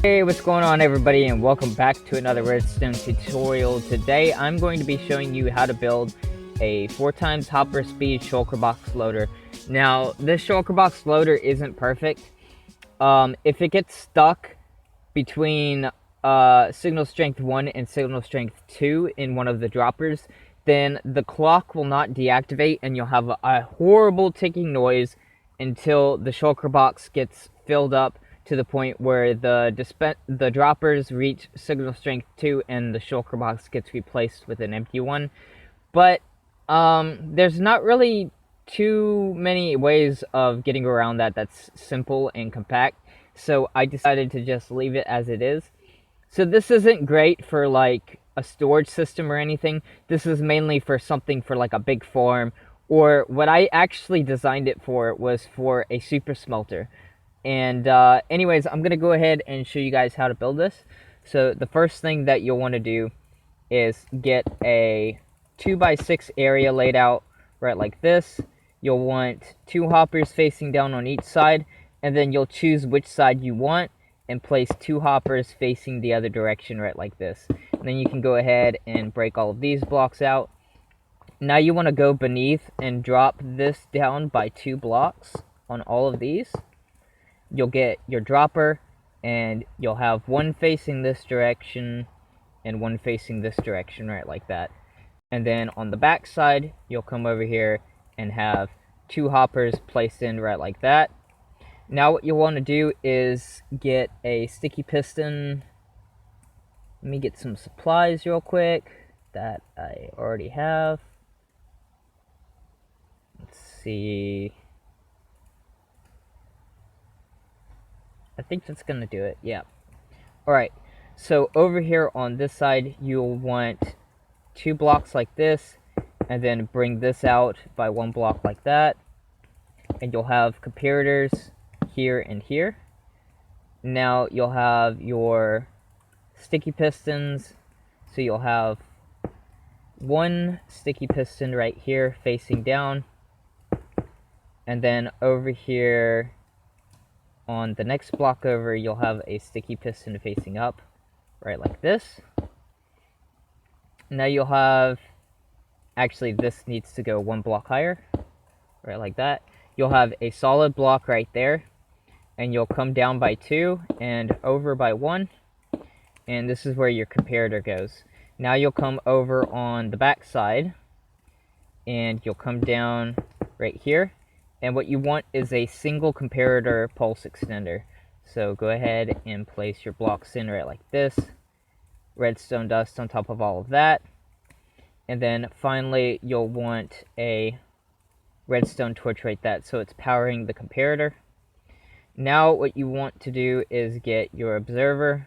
Hey, what's going on everybody, and welcome back to another redstone tutorial. Today I'm going to be showing you how to build a 4x hopper speed shulker box loader. Now this shulker box loader isn't perfect. If it gets stuck between signal strength 1 and signal strength 2 in one of the droppers, then the clock will not deactivate and you'll have a horrible ticking noise until the shulker box gets filled up to the point where the droppers reach signal strength 2 and the shulker box gets replaced with an empty one. But there's not really too many ways of getting around that's simple and compact, so I decided to just leave it as it is. So this isn't great for like a storage system or anything. This is mainly for something for like a big farm, or what I actually designed it for was for a super smelter. And anyways, I'm gonna go ahead and show you guys how to build this. So the first thing that you'll want to do is get a 2x6 area laid out right like this. You'll want 2 hoppers facing down on each side, and then you'll choose which side you want and place 2 hoppers facing the other direction right like this. And then you can go ahead and break all of these blocks out. Now you want to go beneath and drop this down by 2 blocks on all of these. You'll get your dropper, and you'll have one facing this direction and one facing this direction right like that. And then on the back side, you'll come over here and have 2 hoppers placed in right like that. Now what you'll want to do is get a sticky piston. Let me get some supplies real quick that I already have. Let's see. I think that's gonna do it. Yeah. Alright, so over here on this side, you'll want 2 blocks like this, and then bring this out by 1 block like that. And you'll have comparators here and here. Now you'll have your sticky pistons. So you'll have 1 sticky piston right here facing down. And then over here on the next block over, you'll have a sticky piston facing up, right like this. Now you'll have, actually this needs to go 1 block higher, right like that. You'll have a solid block right there, and you'll come down by 2 and over by 1, and this is where your comparator goes. Now you'll come over on the back side, and you'll come down right here. And what you want is a single comparator pulse extender. So go ahead and place your blocks in right like this. Redstone dust on top of all of that. And then finally, you'll want a redstone torch right there, so it's powering the comparator. Now what you want to do is get your observer,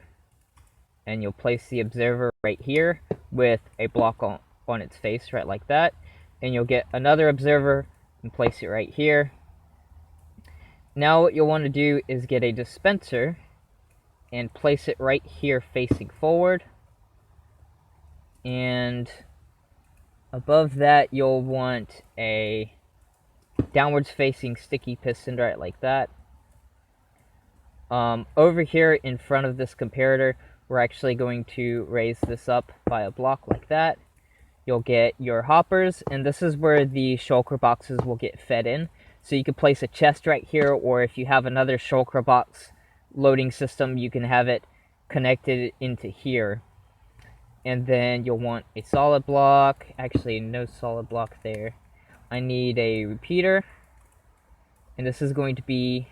and you'll place the observer right here with a block on its face right like that. And you'll get another observer and place it right here. Now what you'll want to do is get a dispenser and place it right here facing forward. And above that, you'll want a downwards facing sticky piston right like that. Over here in front of this comparator, we're actually going to raise this up by a block like that. You'll get your hoppers, and this is where the shulker boxes will get fed in. So you could place a chest right here, or if you have another shulker box loading system, you can have it connected into here. And then you'll want a solid block. Actually, no solid block there. I need a repeater, and this is going to be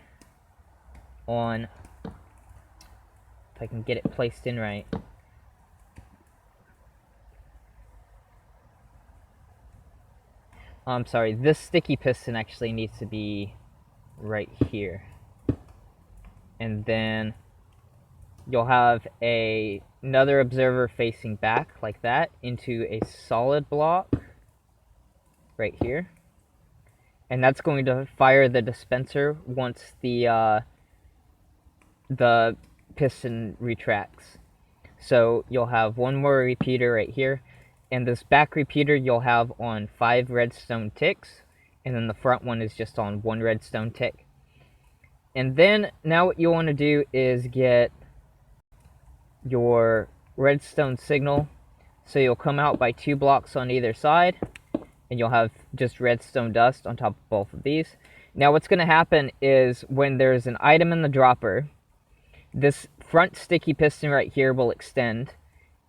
on, if I can get it placed in right. I'm sorry, this sticky piston actually needs to be right here. And then you'll have another observer facing back like that into a solid block right here. And that's going to fire the dispenser once the piston retracts. So you'll have 1 more repeater right here. And this back repeater you'll have on 5 redstone ticks, and then the front one is just on 1 redstone tick. And then now what you want to do is get your redstone signal. So you'll come out by 2 blocks on either side, and you'll have just redstone dust on top of both of these. Now what's going to happen is when there's an item in the dropper, this front sticky piston right here will extend,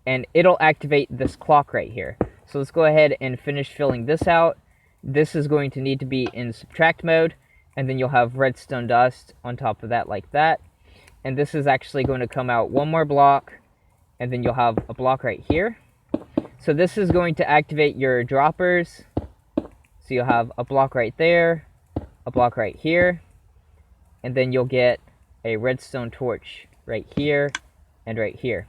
and it'll activate this clock right here. So let's go ahead and finish filling this out. This is going to need to be in subtract mode, and then you'll have redstone dust on top of that like that. And this is actually going to come out 1 more block, and then you'll have a block right here. So this is going to activate your droppers. So you'll have a block right there, a block right here, and then you'll get a redstone torch right here and right here.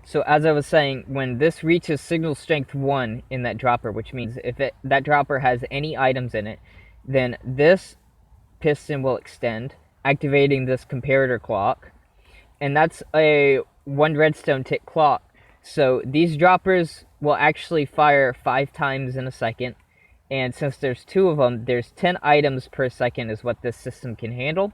So as I was saying, when this reaches signal strength 1 in that dropper, which means if that dropper has any items in it, then this piston will extend, activating this comparator clock. And that's a 1 redstone tick clock. So these droppers will actually fire 5 times in a second. And since there's 2 of them, there's 10 items per second is what this system can handle.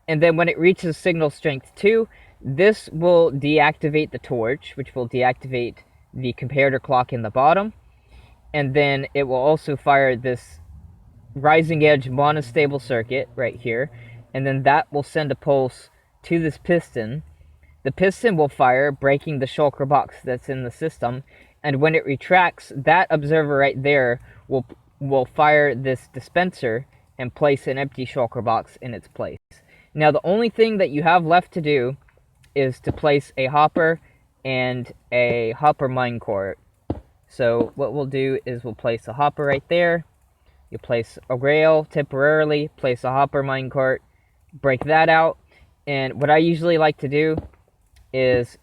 And then when it reaches signal strength 2, this will deactivate the torch, which will deactivate the comparator clock in the bottom. And then it will also fire this rising edge monostable circuit right here. And then that will send a pulse to this piston. The piston will fire, breaking the shulker box that's in the system. And when it retracts, that observer right there will fire this dispenser and place an empty shulker box in its place. Now the only thing that you have left to do is to place a hopper and a hopper minecart. So what we'll do is we'll place a hopper right there. You place a rail temporarily, place a hopper minecart, break that out. And what I usually like to do is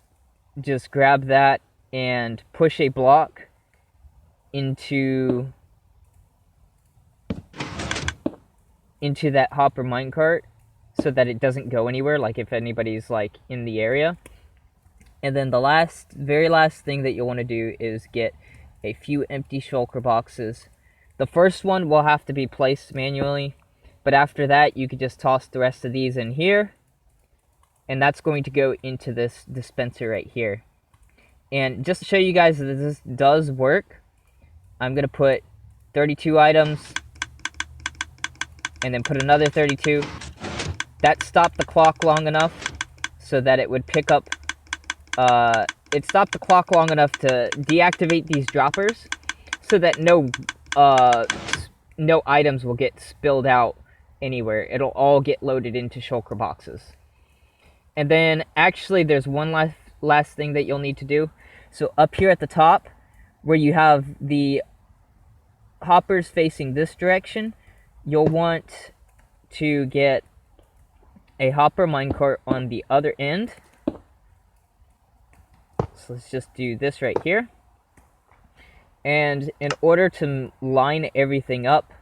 just grab that and push a block into that hopper minecart so that it doesn't go anywhere, like if anybody's like in the area. And then the very last thing that you'll want to do is get a few empty shulker boxes. The first one will have to be placed manually, but after that you could just toss the rest of these in here, and that's going to go into this dispenser right here. And just to show you guys that this does work, I'm going to put 32 items and then put another 32. That stopped the clock long enough so that it would pick up, it stopped the clock long enough to deactivate these droppers so that no items will get spilled out anywhere. It'll all get loaded into shulker boxes. And then actually there's one last thing that you'll need to do. So up here at the top where you have the hoppers facing this direction, you'll want to get a hopper minecart on the other end. So let's just do this right here. And in order to line everything up,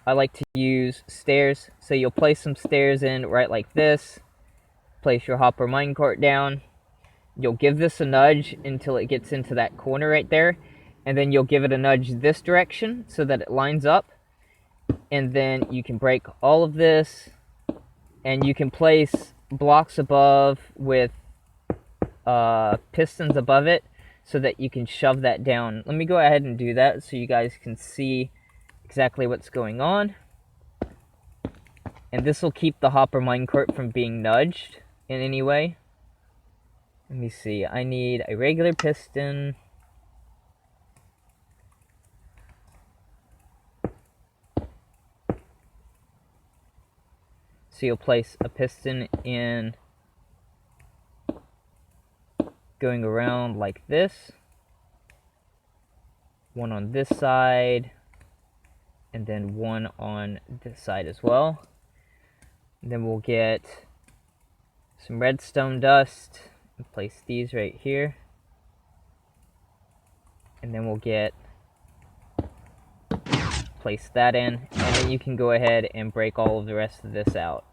I like to use stairs. So you'll place some stairs in right like this. Place your hopper minecart down. You'll give this a nudge until it gets into that corner right there. And then you'll give it a nudge this direction so that it lines up. And then you can break all of this. And you can place blocks above with pistons above it so that you can shove that down. Let me go ahead and do that so you guys can see exactly what's going on. And this will keep the hopper minecart from being nudged in any way. Let me see. I need a regular piston. So you'll place a piston in going around like this. One on this side, and then one on this side as well. And then we'll get some redstone dust and place these right here. And then we'll place that in, and then you can go ahead and break all of the rest of this out.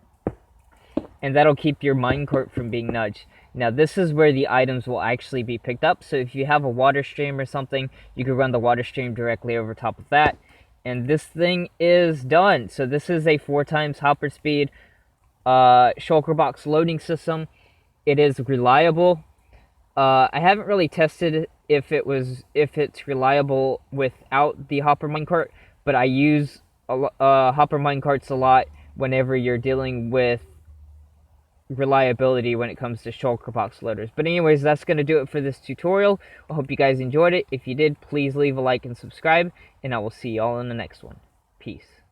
And that'll keep your minecart from being nudged. Now this is where the items will actually be picked up. So if you have a water stream or something, you can run the water stream directly over top of that. And this thing is done. So this is a 4x hopper speed shulker box loading system. it is reliable. I haven't really tested if it's reliable without the hopper minecart, but I use hopper minecarts a lot whenever you're dealing with reliability when it comes to shulker box loaders. But anyways, that's going to do it for this tutorial. I hope you guys enjoyed it. If you did, please leave a like and subscribe, and I will see y'all in the next one. Peace.